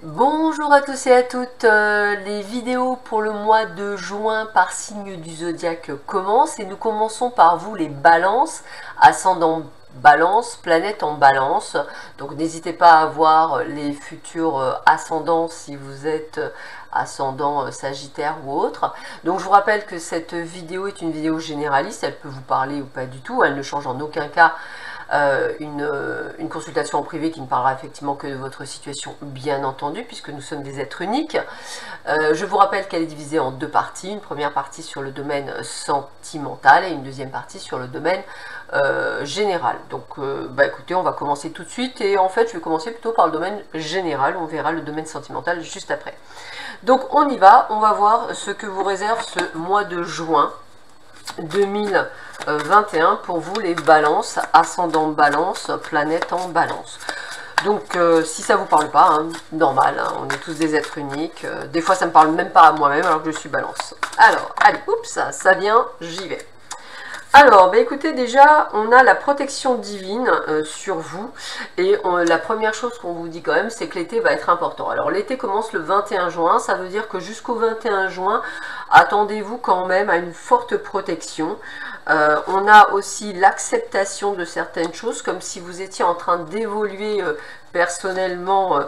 Bonjour à tous et à toutes, les vidéos pour le mois de juin par signe du zodiaque commencent et nous commençons par vous les balances, ascendant balance, planète en balance, donc n'hésitez pas à voir les futurs ascendants si vous êtes ascendant sagittaire ou autre. Donc je vous rappelle que cette vidéo est une vidéo généraliste, elle peut vous parler ou pas du tout, elle ne change en aucun cas une consultation en privé qui ne parlera effectivement que de votre situation, bien entendu, puisque nous sommes des êtres uniques. Je vous rappelle qu'elle est divisée en deux parties, une première partie sur le domaine sentimental et une deuxième partie sur le domaine général. Donc écoutez, on va commencer tout de suite et en fait je vais commencer plutôt par le domaine général, on verra le domaine sentimental juste après. Donc on y va, on va voir ce que vous réserve ce mois de juin 2021 pour vous les balances, ascendant balance, planète en balance. Donc si ça vous parle pas, hein, normal, hein, on est tous des êtres uniques, des fois ça me parle même pas à moi-même alors que je suis balance. Alors, allez, oups, ça vient, j'y vais. Alors, écoutez, déjà, on a la protection divine sur vous. Et la première chose qu'on vous dit quand même, c'est que l'été va être important. Alors, l'été commence le 21 juin. Ça veut dire que jusqu'au 21 juin, attendez-vous quand même à une forte protection. On a aussi l'acceptation de certaines choses, comme si vous étiez en train d'évoluer personnellement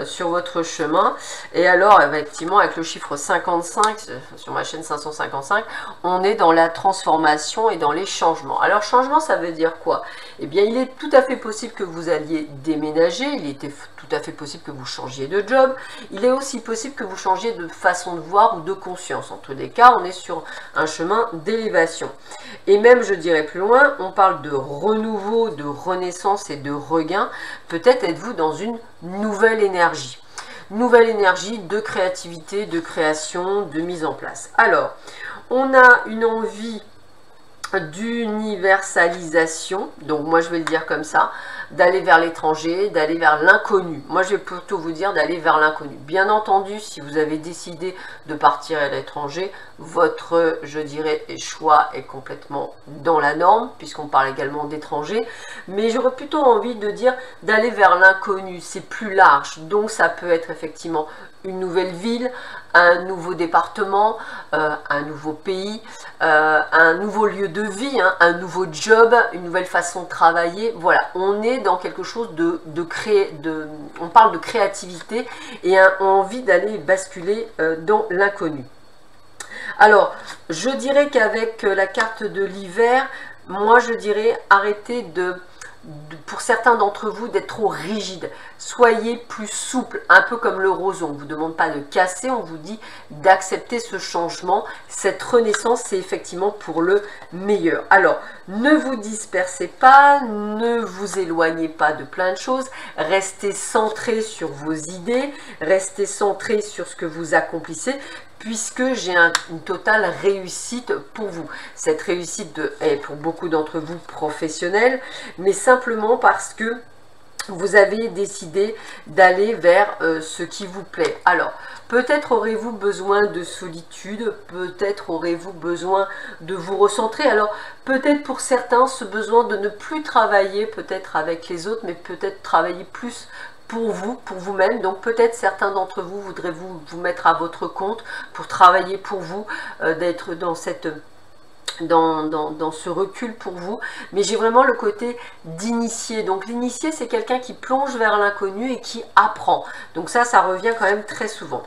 sur votre chemin. Et alors, effectivement, avec le chiffre 55, sur ma chaîne 555, on est dans la transformation et dans les changements. Alors, changement, ça veut dire quoi? Eh bien, il est tout à fait possible que vous alliez déménager, il était tout à fait possible que vous changiez de job, il est aussi possible que vous changiez de façon de voir ou de conscience. En tous les cas, on est sur un chemin d'élévation. Et même, je dirais plus loin, on parle de renouveau, de renaissance et de regain. Peut-être êtes-vous dans une nouvelle énergie. Nouvelle énergie de créativité, de création, de mise en place. Alors, on a une envie d'universalisation, donc moi je vais le dire comme ça, d'aller vers l'étranger, d'aller vers l'inconnu. Moi je vais plutôt vous dire d'aller vers l'inconnu. Bien entendu, si vous avez décidé de partir à l'étranger, votre, je dirais, choix est complètement dans la norme, puisqu'on parle également d'étrangers, mais j'aurais plutôt envie de dire d'aller vers l'inconnu, c'est plus large, donc ça peut être effectivement une nouvelle ville, un nouveau département, un nouveau pays, un nouveau lieu de vie, hein, un nouveau job, une nouvelle façon de travailler. Voilà, on est dans quelque chose on parle de créativité et envie d'aller basculer dans l'inconnu. Alors, je dirais qu'avec la carte de l'hiver, moi je dirais arrêtez pour certains d'entre vous d'être trop rigide, soyez plus souple, un peu comme le roseau, on ne vous demande pas de casser, on vous dit d'accepter ce changement, cette renaissance c'est effectivement pour le meilleur. Alors ne vous dispersez pas, ne vous éloignez pas de plein de choses, restez centré sur vos idées, restez centré sur ce que vous accomplissez, puisque j'ai une totale réussite pour vous. Cette réussite est pour beaucoup d'entre vous professionnelle, mais simplement parce que vous avez décidé d'aller vers ce qui vous plaît. Alors, peut-être aurez-vous besoin de solitude, peut-être aurez-vous besoin de vous recentrer. Alors, peut-être pour certains, ce besoin de ne plus travailler peut-être avec les autres, mais peut-être travailler plus pour vous, pour vous-même. Donc peut-être certains d'entre vous voudrez vous mettre à votre compte pour travailler pour vous, d'être dans cette... Dans ce recul pour vous, mais j'ai vraiment le côté d'initié. Donc l'initié, c'est quelqu'un qui plonge vers l'inconnu et qui apprend. Donc ça revient quand même très souvent.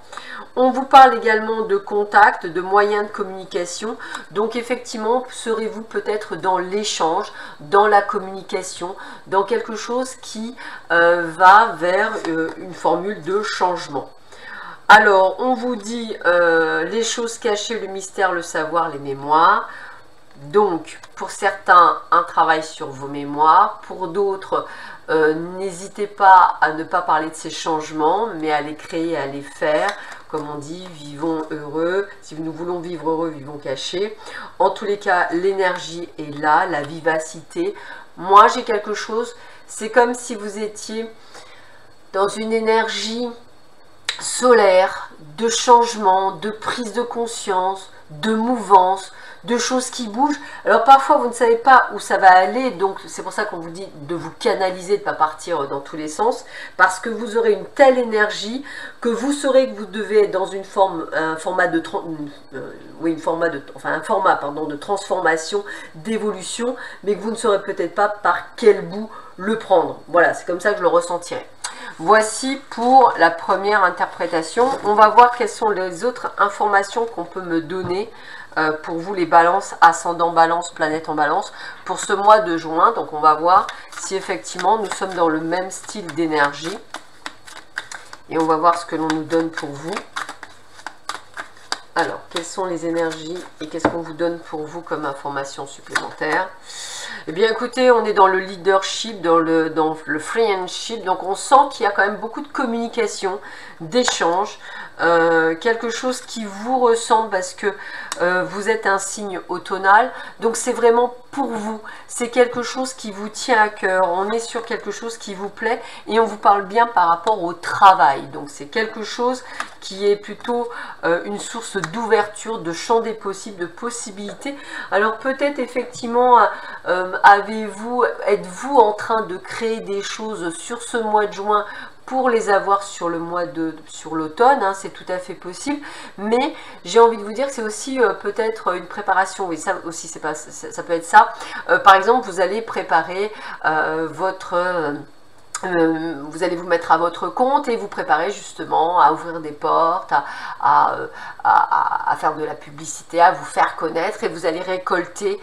On vous parle également de contact, de moyens de communication. Donc effectivement, serez-vous peut-être dans l'échange, dans la communication, dans quelque chose qui va vers une formule de changement. Alors, on vous dit les choses cachées, le mystère, le savoir, les mémoires. Donc, pour certains, un travail sur vos mémoires. Pour d'autres, n'hésitez pas à ne pas parler de ces changements, mais à les créer, à les faire. Comme on dit, vivons heureux. Si nous voulons vivre heureux, vivons cachés. En tous les cas, l'énergie est là, la vivacité. Moi, j'ai quelque chose, c'est comme si vous étiez dans une énergie solaire, de changement, de prise de conscience, de mouvance, de choses qui bougent. Alors parfois vous ne savez pas où ça va aller, donc c'est pour ça qu'on vous dit de vous canaliser, de ne pas partir dans tous les sens, parce que vous aurez une telle énergie que vous saurez que vous devez être dans une forme, un format de transformation, d'évolution, mais que vous ne saurez peut-être pas par quel bout le prendre. Voilà, c'est comme ça que je le ressentirai. Voici pour la première interprétation. On va voir quelles sont les autres informations qu'on peut me donner pour vous, les balances, ascendant balance, planète en balance, pour ce mois de juin. Donc on va voir si effectivement nous sommes dans le même style d'énergie. Et on va voir ce que l'on nous donne pour vous. Alors, quelles sont les énergies et qu'est-ce qu'on vous donne pour vous comme information supplémentaire? Eh bien, écoutez, on est dans le leadership, dans le friendship, donc on sent qu'il y a quand même beaucoup de communication, d'échange, quelque chose qui vous ressemble parce que vous êtes un signe automnal, donc c'est vraiment pour vous, c'est quelque chose qui vous tient à cœur, on est sur quelque chose qui vous plaît et on vous parle bien par rapport au travail, donc c'est quelque chose qui est plutôt une source d'ouverture, de champ des possibles, de possibilités. Alors peut-être effectivement, êtes-vous en train de créer des choses sur ce mois de juin pour les avoir sur l'automne, hein, c'est tout à fait possible, mais j'ai envie de vous dire que c'est aussi peut-être une préparation, oui, ça aussi ça peut être ça. Par exemple, vous allez préparer vous allez vous mettre à votre compte et vous préparer justement à ouvrir des portes, à faire de la publicité, à vous faire connaître, et vous allez récolter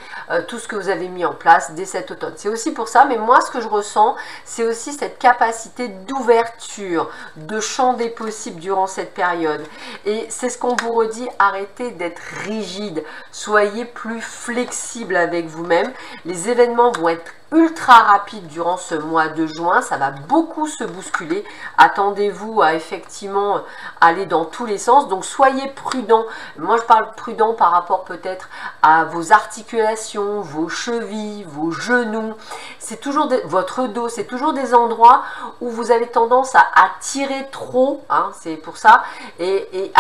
tout ce que vous avez mis en place dès cet automne. C'est aussi pour ça, mais moi ce que je ressens, c'est aussi cette capacité d'ouverture, de champ des possibles durant cette période. Et c'est ce qu'on vous redit, arrêtez d'être rigide, soyez plus flexible avec vous-même. Les événements vont être ultra rapide durant ce mois de juin, ça va beaucoup se bousculer, attendez-vous à effectivement aller dans tous les sens, donc soyez prudent. Moi je parle prudent par rapport peut-être à vos articulations, vos chevilles, vos genoux, c'est toujours votre dos, c'est toujours des endroits où vous avez tendance à tirer trop, hein, c'est pour ça, et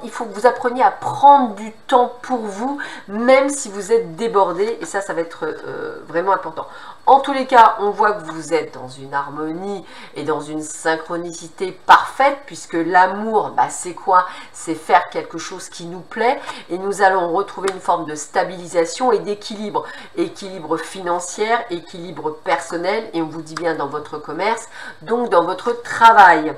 il faut que vous appreniez à prendre du temps pour vous, même si vous êtes débordé, et ça va être vraiment important. En tous les cas, on voit que vous êtes dans une harmonie et dans une synchronicité parfaite, puisque l'amour, c'est quoi? C'est faire quelque chose qui nous plaît, et nous allons retrouver une forme de stabilisation et d'équilibre. Équilibre financier, équilibre personnel, et on vous dit bien dans votre commerce, donc dans votre travail.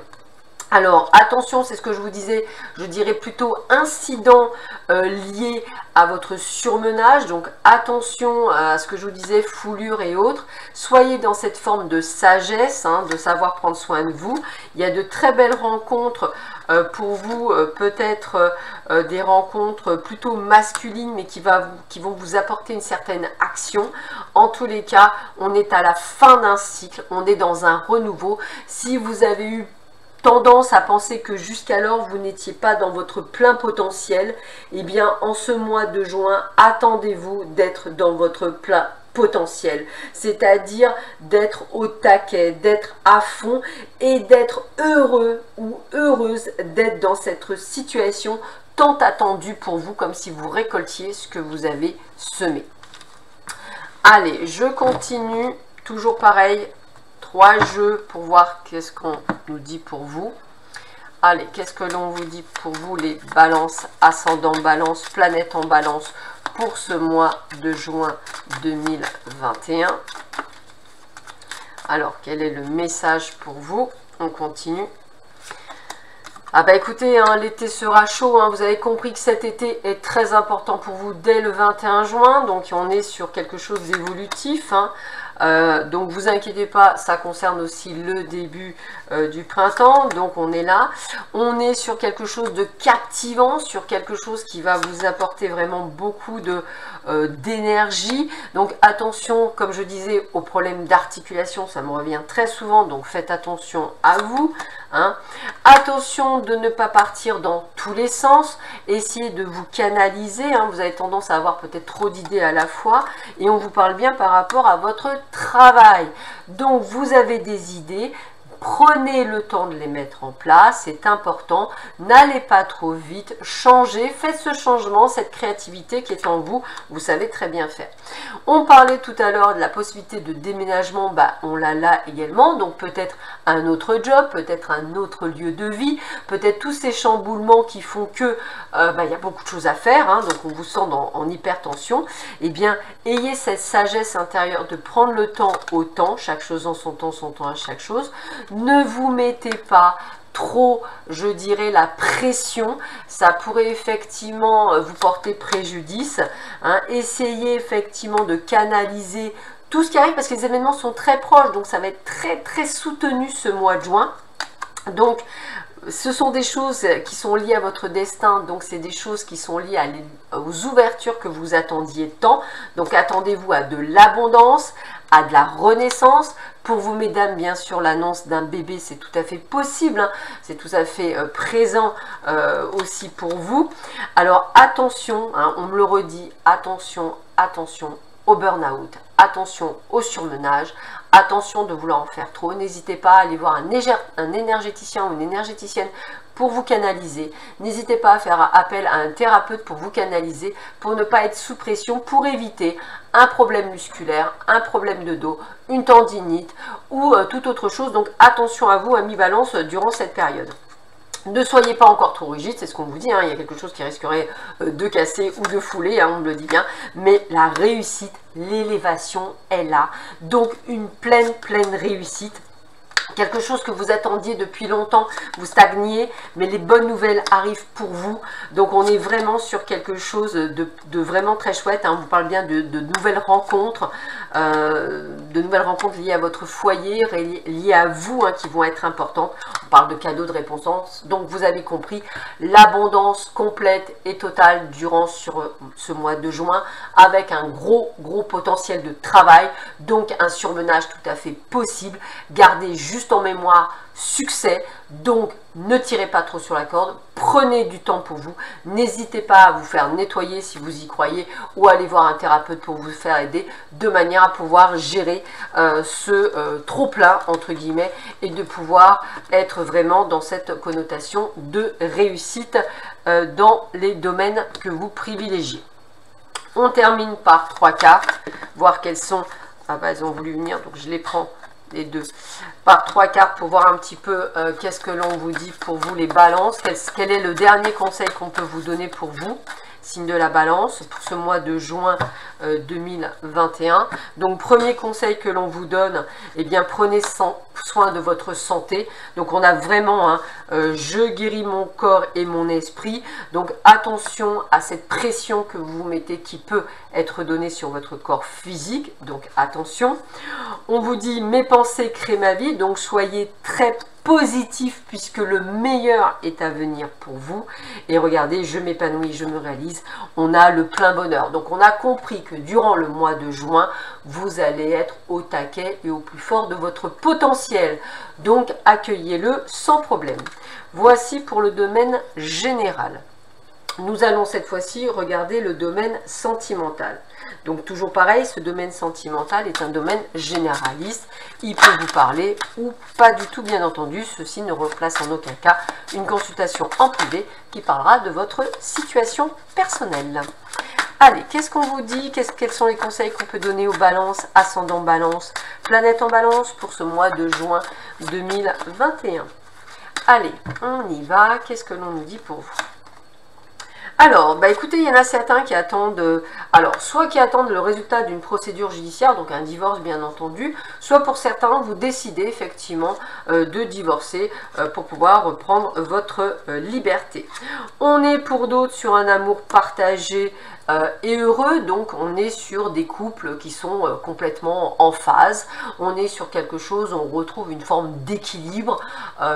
Alors, attention, c'est ce que je vous disais, je dirais plutôt incident lié à votre surmenage. Donc, attention à ce que je vous disais, foulure et autres. Soyez dans cette forme de sagesse, hein, de savoir prendre soin de vous. Il y a de très belles rencontres pour vous, peut-être des rencontres plutôt masculines, mais qui vont vous apporter une certaine action. En tous les cas, on est à la fin d'un cycle, on est dans un renouveau. Si vous avez eu tendance à penser que jusqu'alors vous n'étiez pas dans votre plein potentiel, eh bien en ce mois de juin, attendez-vous d'être dans votre plein potentiel, c'est-à-dire d'être au taquet, d'être à fond et d'être heureux ou heureuse d'être dans cette situation tant attendue pour vous, comme si vous récoltiez ce que vous avez semé. Allez, je continue, toujours pareil. 3 jeux pour voir qu'est-ce qu'on nous dit pour vous. Allez, qu'est-ce que l'on vous dit pour vous, les balances, ascendant balance, planète en balance, pour ce mois de juin 2021. Alors, quel est le message pour vous? On continue. Ah bah écoutez, hein, l'été sera chaud, hein, vous avez compris que cet été est très important pour vous dès le 21 juin, donc on est sur quelque chose d'évolutif, hein. Donc vous inquiétez pas, ça concerne aussi le début du printemps, donc on est là, on est sur quelque chose de captivant, sur quelque chose qui va vous apporter vraiment beaucoup d'énergie. Donc attention, comme je disais, aux problèmes d'articulation, ça me revient très souvent, donc faites attention à vous, hein. Attention de ne pas partir dans tous les sens, essayez de vous canaliser, hein. Vous avez tendance à avoir peut-être trop d'idées à la fois, et on vous parle bien par rapport à votre travail. Donc vous avez des idées, Prenez le temps de les mettre en place, c'est important. N'allez pas trop vite, changez, faites ce changement, cette créativité qui est en vous, vous savez très bien faire. On parlait tout à l'heure de la possibilité de déménagement, on l'a là également, donc peut-être un autre job, peut-être un autre lieu de vie, peut-être tous ces chamboulements qui font que il y a beaucoup de choses à faire, hein, donc on vous sent en hypertension. Eh bien, ayez cette sagesse intérieure de prendre le temps au temps, chaque chose en son temps à chaque chose. Ne vous mettez pas trop, je dirais, la pression, ça pourrait effectivement vous porter préjudice, hein. Essayez effectivement de canaliser tout ce qui arrive parce que les événements sont très proches, donc ça va être très soutenu ce mois de juin. Donc ce sont des choses qui sont liées à votre destin, donc c'est des choses qui sont liées aux ouvertures que vous attendiez tant. Donc attendez-vous à de l'abondance, à de la renaissance. Pour vous mesdames, bien sûr, l'annonce d'un bébé, c'est tout à fait possible, hein. C'est tout à fait présent aussi pour vous. Alors attention, hein, on me le redit, attention au burn-out, attention au surmenage, attention de vouloir en faire trop. N'hésitez pas à aller voir un énergéticien ou une énergéticienne pour vous canaliser. N'hésitez pas à faire appel à un thérapeute pour vous canaliser, pour ne pas être sous pression, pour éviter un problème musculaire, un problème de dos, une tendinite ou toute autre chose. Donc attention à vous, amis Balance, durant cette période. Ne soyez pas encore trop rigide, c'est ce qu'on vous dit, hein, il y a quelque chose qui risquerait de casser ou de fouler, hein, on me le dit bien, mais la réussite, l'élévation est là, donc une pleine réussite. Quelque chose que vous attendiez depuis longtemps, vous stagniez, mais les bonnes nouvelles arrivent pour vous. Donc on est vraiment sur quelque chose de vraiment très chouette, hein. On vous parle bien de nouvelles rencontres liées à votre foyer, liées à vous, hein, qui vont être importantes. On parle de cadeaux de récompense. Donc vous avez compris, l'abondance complète et totale durant ce mois de juin, avec un gros potentiel de travail, donc un surmenage tout à fait possible. Gardez juste en mémoire succès, donc ne tirez pas trop sur la corde, prenez du temps pour vous, n'hésitez pas à vous faire nettoyer si vous y croyez ou aller voir un thérapeute pour vous faire aider de manière à pouvoir gérer ce trop plein entre guillemets et de pouvoir être vraiment dans cette connotation de réussite dans les domaines que vous privilégiez. On termine par 3 cartes, voir quelles sont, elles ont voulu venir donc je les prends les deux, par 3 cartes pour voir un petit peu qu'est-ce que l'on vous dit pour vous les balances, quel est le dernier conseil qu'on peut vous donner pour vous, signe de la balance, pour ce mois de juin 2021. Donc premier conseil que l'on vous donne, eh bien prenez soin de votre santé. Donc on a vraiment, hein, je guéris mon corps et mon esprit. Donc attention à cette pression que vous mettez qui peut être donnée sur votre corps physique. Donc attention. On vous dit mes pensées créent ma vie. Donc soyez très positif puisque le meilleur est à venir pour vous. Et regardez, je m'épanouis, je me réalise. On a le plein bonheur. Donc on a compris que durant le mois de juin, vous allez être au taquet et au plus fort de votre potentiel. Donc accueillez-le sans problème. Voici pour le domaine général. Nous allons cette fois-ci regarder le domaine sentimental. Donc toujours pareil, ce domaine sentimental est un domaine généraliste. Il peut vous parler ou pas du tout, bien entendu. Ceci ne remplace en aucun cas une consultation en privé qui parlera de votre situation personnelle. Allez, qu'est-ce qu'on vous dit? Quels sont les conseils qu'on peut donner aux balances, ascendant balance, planète en balance pour ce mois de juin 2021? Allez, on y va. Qu'est-ce que l'on nous dit pour vous? Alors, écoutez, il y en a certains qui attendent, soit qui attendent le résultat d'une procédure judiciaire, donc un divorce bien entendu, soit pour certains, vous décidez effectivement de divorcer pour pouvoir reprendre votre liberté. On est pour d'autres sur un amour partagé et heureux, donc on est sur des couples qui sont complètement en phase, on est sur quelque chose, on retrouve une forme d'équilibre,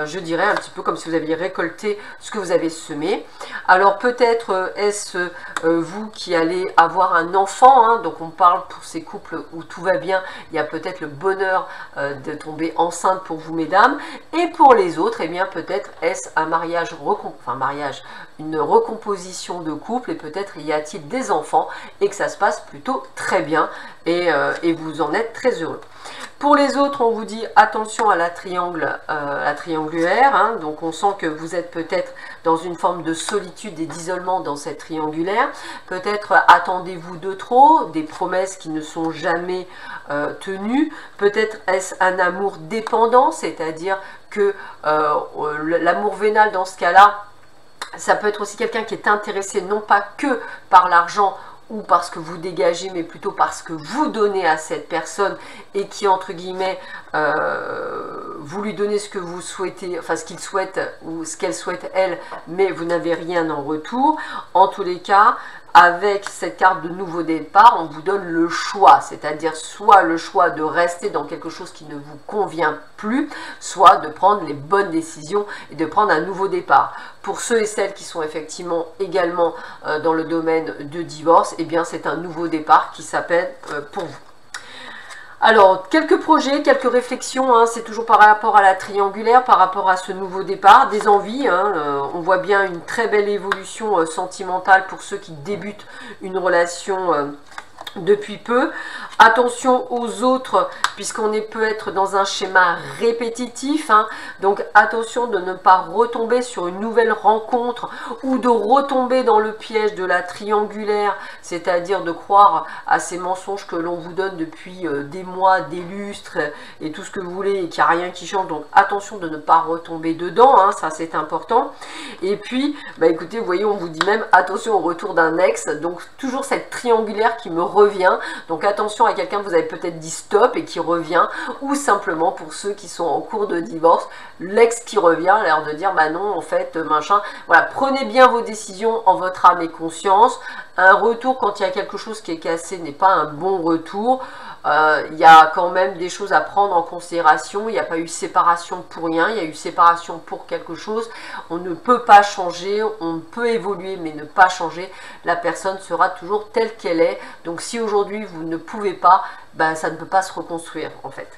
je dirais un petit peu comme si vous aviez récolté ce que vous avez semé. Alors peut-être est-ce vous qui allez avoir un enfant, hein, donc on parle pour ces couples où tout va bien, il y a peut-être le bonheur de tomber enceinte pour vous mesdames, et pour les autres, eh bien peut-être est-ce un mariage, une recomposition de couple, et peut-être y a-t-il des enfants et que ça se passe plutôt très bien et vous en êtes très heureux. Pour les autres, on vous dit attention à la triangulaire, hein. Donc on sent que vous êtes peut-être dans une forme de solitude et d'isolement dans cette triangulaire. Peut-être attendez-vous de trop, des promesses qui ne sont jamais tenues. Peut-être est-ce un amour dépendant, c'est-à-dire que l'amour vénal dans ce cas-là, ça peut être aussi quelqu'un qui est intéressé non pas que par l'argent ou parce que vous dégagez, mais plutôt parce que vous donnez à cette personne et qui, entre guillemets, vous lui donnez ce que vous souhaitez, enfin ce qu'il souhaite ou ce qu'elle souhaite elle, mais vous n'avez rien en retour. En tous les cas, avec cette carte de nouveau départ, on vous donne le choix, c'est-à-dire soit le choix de rester dans quelque chose qui ne vous convient plus, soit de prendre les bonnes décisions et de prendre un nouveau départ. Pour ceux et celles qui sont effectivement également dans le domaine de divorce, eh bien c'est un nouveau départ qui s'appelle pour vous. Alors, quelques projets, quelques réflexions, hein, c'est toujours par rapport à la triangulaire, par rapport à ce nouveau départ, des envies, hein, on voit bien une très belle évolution sentimentale pour ceux qui débutent une relation depuis peu. Attention aux autres, puisqu'on peut être dans un schéma répétitif, hein, donc attention de ne pas retomber sur une nouvelle rencontre ou de retomber dans le piège de la triangulaire, c'est-à-dire de croire à ces mensonges que l'on vous donne depuis des mois, des lustres et tout ce que vous voulez et qu'il n'y a rien qui change. Donc attention de ne pas retomber dedans, hein, ça c'est important. Et puis, bah écoutez, vous voyez, on vous dit même attention au retour d'un ex, donc toujours cette triangulaire qui me revient. Donc attention à quelqu'un que vous avez peut-être dit stop et qui revient, ou simplement pour ceux qui sont en cours de divorce, l'ex qui revient, l'air de dire bah non en fait machin. Voilà, prenez bien vos décisions en votre âme et conscience. Un retour quand il y a quelque chose qui est cassé n'est pas un bon retour. Il y a quand même des choses à prendre en considération. Il n'y a pas eu séparation pour rien, il y a eu séparation pour quelque chose. On ne peut pas changer, on peut évoluer mais ne pas changer. La personne sera toujours telle qu'elle est. Donc si aujourd'hui vous ne pouvez pas, ben, ça ne peut pas se reconstruire en fait.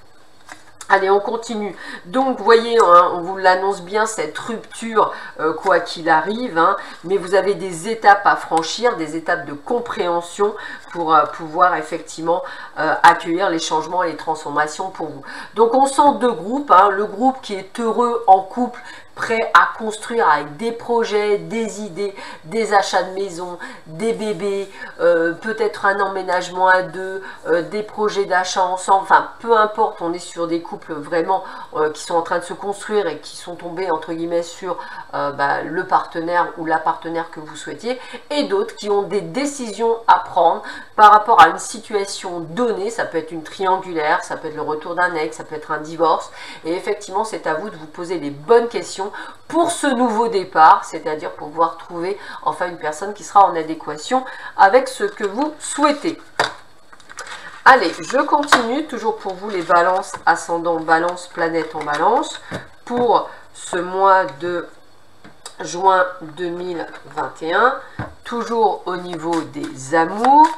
Allez, on continue. Donc, vous voyez, hein, on vous l'annonce bien, cette rupture, quoi qu'il arrive, hein, mais vous avez des étapes à franchir, des étapes de compréhension pour pouvoir effectivement accueillir les changements et les transformations pour vous. Donc, on sent deux groupes, hein, le groupe qui est heureux en couple, prêt à construire avec des projets, des idées, des achats de maison, des bébés, peut-être un emménagement à deux, des projets d'achat ensemble, enfin peu importe, on est sur des couples vraiment qui sont en train de se construire et qui sont tombés entre guillemets sur le partenaire ou la partenaire que vous souhaitiez, et d'autres qui ont des décisions à prendre par rapport à une situation donnée. Ça peut être une triangulaire, ça peut être le retour d'un ex, ça peut être un divorce, et effectivement c'est à vous de vous poser les bonnes questions pour ce nouveau départ, c'est-à-dire pour pouvoir trouver enfin une personne qui sera en adéquation avec ce que vous souhaitez. Allez, je continue, toujours pour vous les balances, ascendant balance, planète en balance, pour ce mois de juin 2021, toujours au niveau des amours.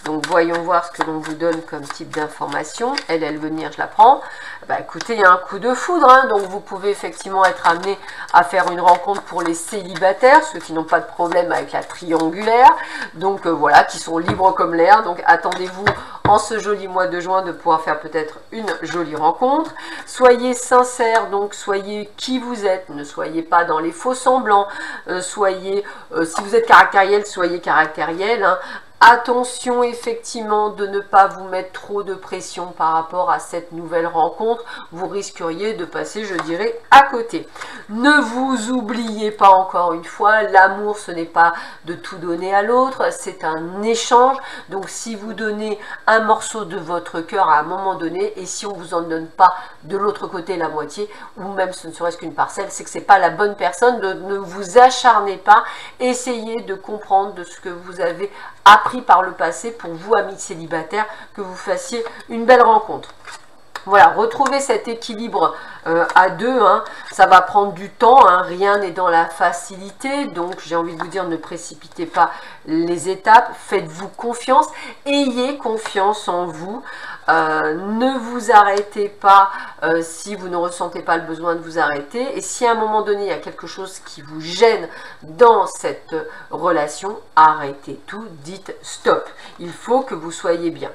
Donc voyons voir ce que l'on vous donne comme type d'information. Elle venir, je la prends. Bah écoutez, il y a un coup de foudre, hein, donc vous pouvez effectivement être amené à faire une rencontre pour les célibataires, ceux qui n'ont pas de problème avec la triangulaire, donc voilà, qui sont libres comme l'air. Donc attendez-vous en ce joli mois de juin de pouvoir faire peut-être une jolie rencontre. Soyez sincères, donc soyez qui vous êtes, ne soyez pas dans les faux semblants, soyez, si vous êtes caractériel, soyez caractériel, hein. Attention effectivement de ne pas vous mettre trop de pression par rapport à cette nouvelle rencontre. Vous risqueriez de passer, je dirais, à côté. Ne vous oubliez pas encore une fois, l'amour ce n'est pas de tout donner à l'autre, c'est un échange. Donc si vous donnez un morceau de votre cœur à un moment donné, et si on ne vous en donne pas de l'autre côté la moitié, ou même ce ne serait-ce qu'une parcelle, c'est que ce n'est pas la bonne personne. Ne vous acharnez pas, essayez de comprendre de ce que vous avez appris par le passé pour vous, amis célibataires, que vous fassiez une belle rencontre. Voilà, retrouver cet équilibre à deux, hein, ça va prendre du temps, hein, rien n'est dans la facilité, donc j'ai envie de vous dire, ne précipitez pas les étapes, faites-vous confiance, ayez confiance en vous, ne vous arrêtez pas si vous ne ressentez pas le besoin de vous arrêter, et si à un moment donné il y a quelque chose qui vous gêne dans cette relation, arrêtez tout, dites stop, il faut que vous soyez bien.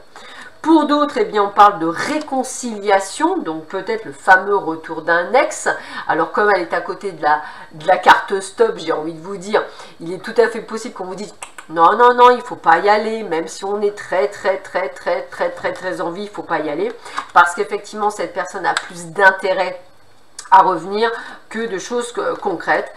Pour d'autres, eh bien, on parle de réconciliation, donc peut-être le fameux retour d'un ex. Alors comme elle est à côté de la carte stop, j'ai envie de vous dire, il est tout à fait possible qu'on vous dise non, non, non, il ne faut pas y aller, même si on est très envie, il ne faut pas y aller, parce qu'effectivement, cette personne a plus d'intérêt à revenir que de choses concrètes.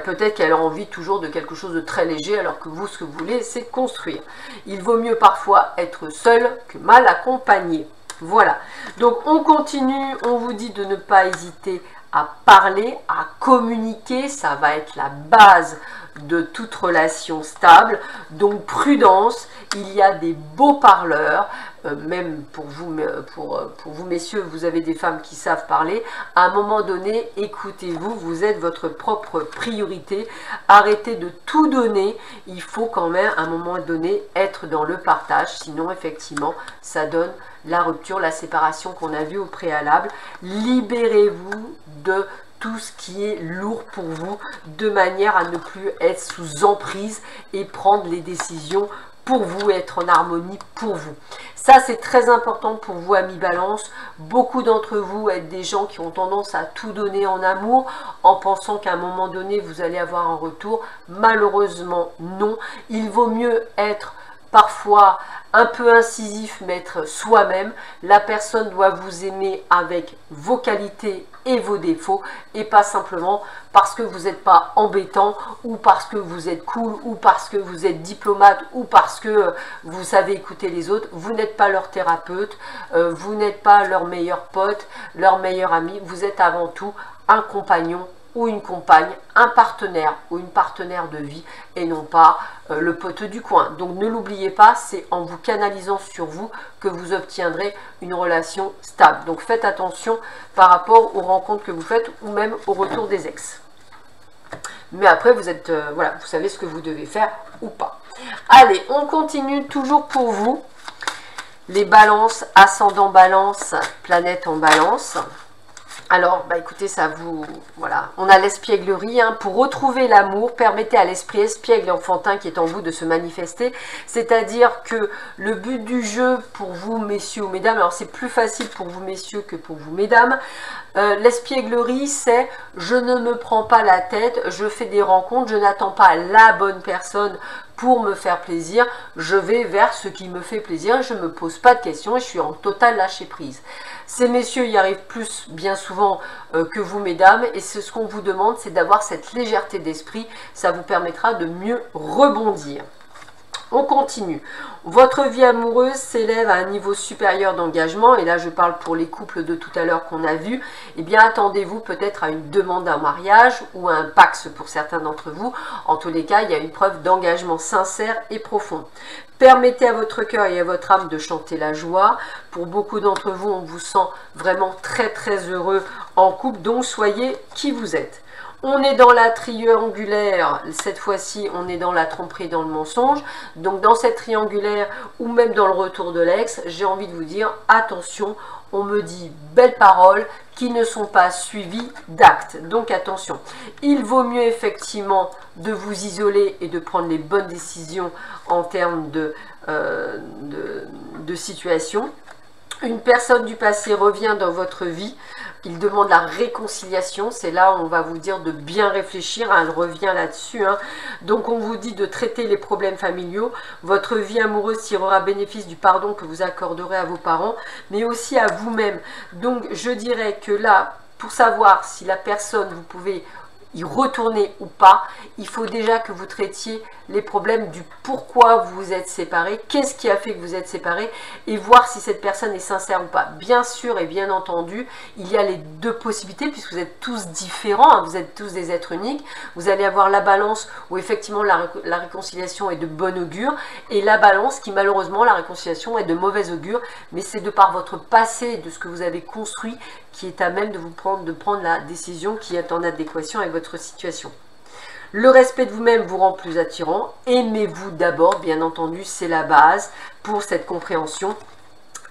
Peut-être qu'elle a envie toujours de quelque chose de très léger, alors que vous, ce que vous voulez, c'est construire. Il vaut mieux parfois être seul que mal accompagné. Voilà. Donc, on continue. On vous dit de ne pas hésiter à parler, à communiquer. Ça va être la base de toute relation stable. Donc, prudence. Il y a des beaux parleurs. Même pour vous messieurs, vous avez des femmes qui savent parler. À un moment donné, écoutez-vous, vous êtes votre propre priorité. Arrêtez de tout donner. Il faut quand même à un moment donné être dans le partage. Sinon, effectivement, ça donne la rupture, la séparation qu'on a vue au préalable. Libérez-vous de tout ce qui est lourd pour vous, de manière à ne plus être sous emprise et prendre les décisions pour vous, être en harmonie pour vous. Ça, c'est très important pour vous, amis Balance. Beaucoup d'entre vous êtes des gens qui ont tendance à tout donner en amour, en pensant qu'à un moment donné, vous allez avoir un retour. Malheureusement, non. Il vaut mieux être parfois un peu incisif, mais être soi-même. La personne doit vous aimer avec vos qualités et vos défauts, et pas simplement parce que vous n'êtes pas embêtant, ou parce que vous êtes cool, ou parce que vous êtes diplomate, ou parce que vous savez écouter les autres. Vous n'êtes pas leur thérapeute, vous n'êtes pas leur meilleur pote, leur meilleur ami. Vous êtes avant tout un compagnon ou une compagne, un partenaire ou une partenaire de vie, et non pas le pote du coin. Donc ne l'oubliez pas, c'est en vous canalisant sur vous que vous obtiendrez une relation stable. Donc faites attention par rapport aux rencontres que vous faites, ou même au retour des ex. Mais après, vous êtes, voilà, vous savez ce que vous devez faire ou pas. Allez, on continue toujours pour vous. Les balances, ascendant balance, planète en balance. Alors, bah écoutez, ça vous... Voilà, on a l'espièglerie. Hein. Pour retrouver l'amour, permettez à l'esprit espiègle et enfantin qui est en vous de se manifester. C'est-à-dire que le but du jeu pour vous, messieurs ou mesdames, alors c'est plus facile pour vous, messieurs, que pour vous, mesdames. L'espièglerie, c'est je ne me prends pas la tête, je fais des rencontres, je n'attends pas la bonne personne pour me faire plaisir, je vais vers ce qui me fait plaisir, je ne me pose pas de questions et je suis en total lâcher prise. Ces messieurs y arrivent plus bien souvent que vous, mesdames, et ce qu'on vous demande, c'est d'avoir cette légèreté d'esprit, ça vous permettra de mieux rebondir. On continue. Votre vie amoureuse s'élève à un niveau supérieur d'engagement, et là je parle pour les couples de tout à l'heure qu'on a vu. Eh bien, attendez-vous peut-être à une demande d'un mariage ou à un pax pour certains d'entre vous. En tous les cas, il y a une preuve d'engagement sincère et profond. Permettez à votre cœur et à votre âme de chanter la joie. Pour beaucoup d'entre vous, on vous sent vraiment très heureux en couple, donc soyez qui vous êtes. On est dans la triangulaire, cette fois-ci on est dans la tromperie, dans le mensonge. Donc dans cette triangulaire ou même dans le retour de l'ex, j'ai envie de vous dire attention, on me dit belles paroles qui ne sont pas suivies d'actes. Donc attention, il vaut mieux effectivement de vous isoler et de prendre les bonnes décisions en termes de situation. Une personne du passé revient dans votre vie. Il demande la réconciliation, c'est là où on va vous dire de bien réfléchir, hein, elle revient là-dessus. Hein. Donc on vous dit de traiter les problèmes familiaux, votre vie amoureuse tirera bénéfice du pardon que vous accorderez à vos parents, mais aussi à vous-même. Donc je dirais que là, pour savoir si la personne, vous pouvez y retourner ou pas, il faut déjà que vous traitiez les problèmes du pourquoi vous vous êtes séparés, qu'est-ce qui a fait que vous êtes séparés, et voir si cette personne est sincère ou pas. Bien sûr et bien entendu, il y a les deux possibilités, puisque vous êtes tous différents, hein, vous êtes tous des êtres uniques. Vous allez avoir la balance où effectivement la réconciliation est de bon augure, et la balance qui malheureusement, la réconciliation est de mauvais augure, mais c'est de par votre passé et de ce que vous avez construit qui est à même de prendre la décision qui est en adéquation avec votre situation. Le respect de vous-même vous rend plus attirant. Aimez-vous d'abord, bien entendu, c'est la base pour cette compréhension.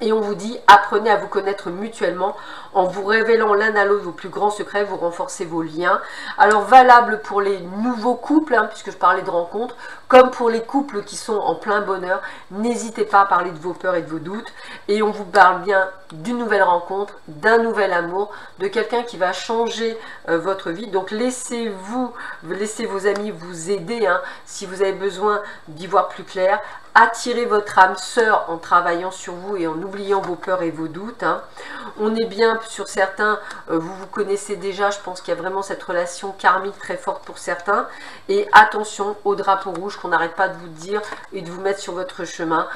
Et on vous dit, apprenez à vous connaître mutuellement en vous révélant l'un à l'autre vos plus grands secrets, vous renforcez vos liens. Alors valable pour les nouveaux couples, hein, puisque je parlais de rencontres, comme pour les couples qui sont en plein bonheur, n'hésitez pas à parler de vos peurs et de vos doutes. Et on vous parle bien d'une nouvelle rencontre, d'un nouvel amour, de quelqu'un qui va changer votre vie. Donc laissez vos amis vous aider, hein, si vous avez besoin d'y voir plus clair. Attirez votre âme sœur en travaillant sur vous et en oubliant vos peurs et vos doutes, hein. On est bien sur certains, vous connaissez déjà, je pense qu'il y a vraiment cette relation karmique très forte pour certains. Et attention au drapeau rouge qu'on n'arrête pas de vous dire et de vous mettre sur votre chemin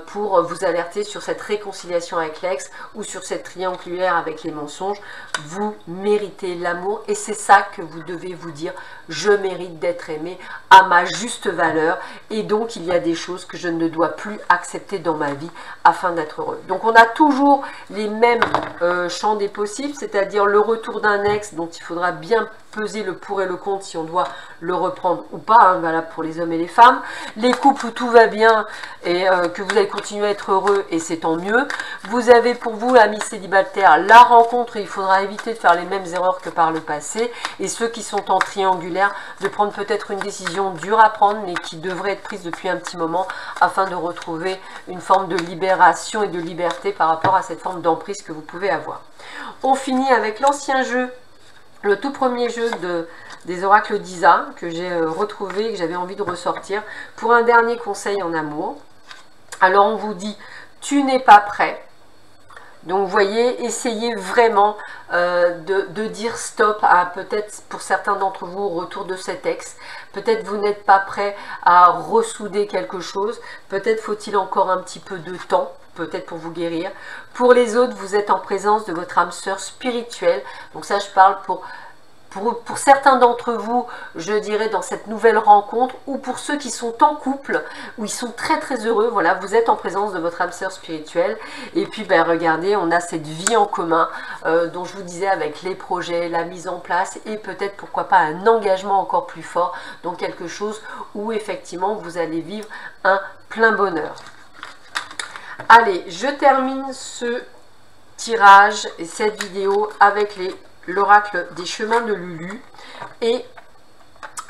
pour vous alerter sur cette réconciliation avec l'ex ou sur cette triangulaire avec les mensonges. Vous méritez l'amour et c'est ça que vous devez vous dire. Je mérite d'être aimé à ma juste valeur et donc il y a des choses que je ne dois plus accepter dans ma vie afin d'être heureux. Donc on a toujours les mêmes champs des possibles, c'est-à-dire le retour d'un ex dont il faudra bien peser le pour et le contre si on doit le reprendre ou pas, hein, valable pour les hommes et les femmes. Les couples où tout va bien et que vous allez continuer à être heureux et c'est tant mieux. Vous avez pour vous, amis célibataires, la rencontre et il faudra éviter de faire les mêmes erreurs que par le passé. Et ceux qui sont en triangulaire, de prendre peut-être une décision dure à prendre mais qui devrait être prise depuis un petit moment afin de retrouver une forme de libération et de liberté par rapport à cette forme d'emprise que vous pouvez avoir. On finit avec l'ancien jeu, le tout premier jeu des oracles d'Isa que j'ai retrouvé et que j'avais envie de ressortir pour un dernier conseil en amour. Alors on vous dit, tu n'es pas prêt. Donc vous voyez, essayez vraiment de dire stop à peut-être pour certains d'entre vous au retour de cet ex. Peut-être vous n'êtes pas prêt à ressouder quelque chose. Peut-être faut-il encore un petit peu de temps. Peut-être pour vous guérir. Pour les autres, vous êtes en présence de votre âme sœur spirituelle. Donc ça, je parle pour certains d'entre vous, je dirais dans cette nouvelle rencontre, ou pour ceux qui sont en couple, où ils sont très très heureux, voilà, vous êtes en présence de votre âme sœur spirituelle. Et puis, ben, regardez, on a cette vie en commun, dont je vous disais, avec les projets, la mise en place, et peut-être, pourquoi pas, un engagement encore plus fort, donc quelque chose où, effectivement, vous allez vivre un plein bonheur. Allez, je termine ce tirage et cette vidéo avec l'oracle des chemins de Lulu et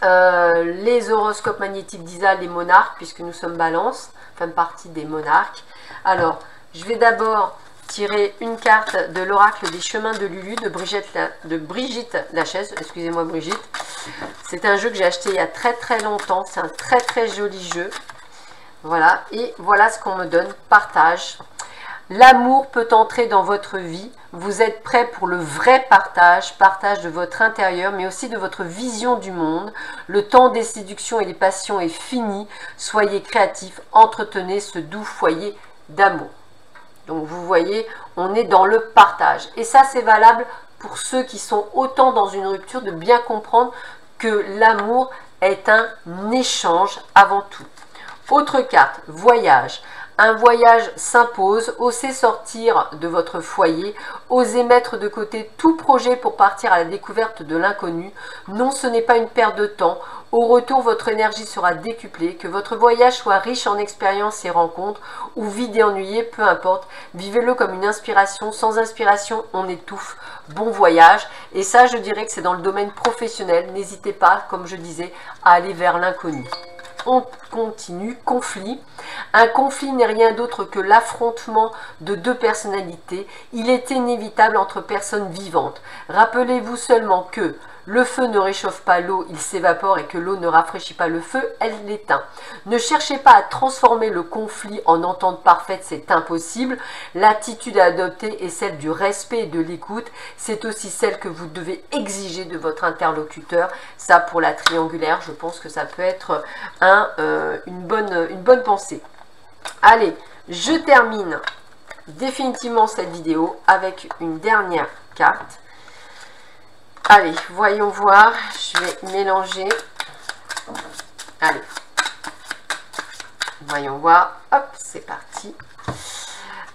les horoscopes magnétiques d'Isa, les monarques, puisque nous sommes balance, enfin partie des monarques. Alors, je vais d'abord tirer une carte de l'oracle des chemins de Lulu de Brigitte Lachaise. Excusez-moi Brigitte. C'est un jeu que j'ai acheté il y a très très longtemps. C'est un très très joli jeu. Voilà, et voilà ce qu'on me donne. Partage. L'amour peut entrer dans votre vie. Vous êtes prêt pour le vrai partage, partage de votre intérieur, mais aussi de votre vision du monde. Le temps des séductions et des passions est fini. Soyez créatifs, entretenez ce doux foyer d'amour. Donc vous voyez, on est dans le partage. Et ça, c'est valable pour ceux qui sont autant dans une rupture, de bien comprendre que l'amour est un échange avant tout. Autre carte, voyage. Un voyage s'impose, osez sortir de votre foyer, osez mettre de côté tout projet pour partir à la découverte de l'inconnu. Non, ce n'est pas une perte de temps. Au retour, votre énergie sera décuplée. Que votre voyage soit riche en expériences et rencontres, ou vide et ennuyé, peu importe. Vivez-le comme une inspiration. Sans inspiration, on étouffe. Bon voyage. Et ça, je dirais que c'est dans le domaine professionnel. N'hésitez pas, comme je disais, à aller vers l'inconnu. On continue, conflit. Un conflit n'est rien d'autre que l'affrontement de deux personnalités. Il est inévitable entre personnes vivantes. Rappelez-vous seulement que le feu ne réchauffe pas l'eau, il s'évapore, et que l'eau ne rafraîchit pas le feu, elle l'éteint. Ne cherchez pas à transformer le conflit en entente parfaite, c'est impossible. L'attitude à adopter est celle du respect et de l'écoute. C'est aussi celle que vous devez exiger de votre interlocuteur. Ça, pour la triangulaire, je pense que ça peut être une bonne pensée. Allez, je termine définitivement cette vidéo avec une dernière carte. Allez, voyons voir. Je vais mélanger. Allez. Voyons voir. Hop, c'est parti.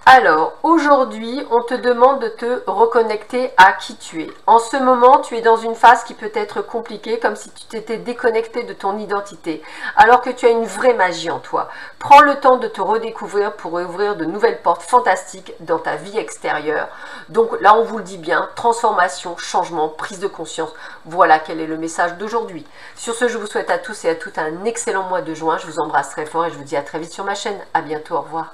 Alors, aujourd'hui, on te demande de te reconnecter à qui tu es. En ce moment, tu es dans une phase qui peut être compliquée, comme si tu t'étais déconnecté de ton identité, alors que tu as une vraie magie en toi. Prends le temps de te redécouvrir pour ouvrir de nouvelles portes fantastiques dans ta vie extérieure. Donc là, on vous le dit bien, transformation, changement, prise de conscience. Voilà quel est le message d'aujourd'hui. Sur ce, je vous souhaite à tous et à toutes un excellent mois de juin. Je vous embrasse très fort et je vous dis à très vite sur ma chaîne. À bientôt, au revoir.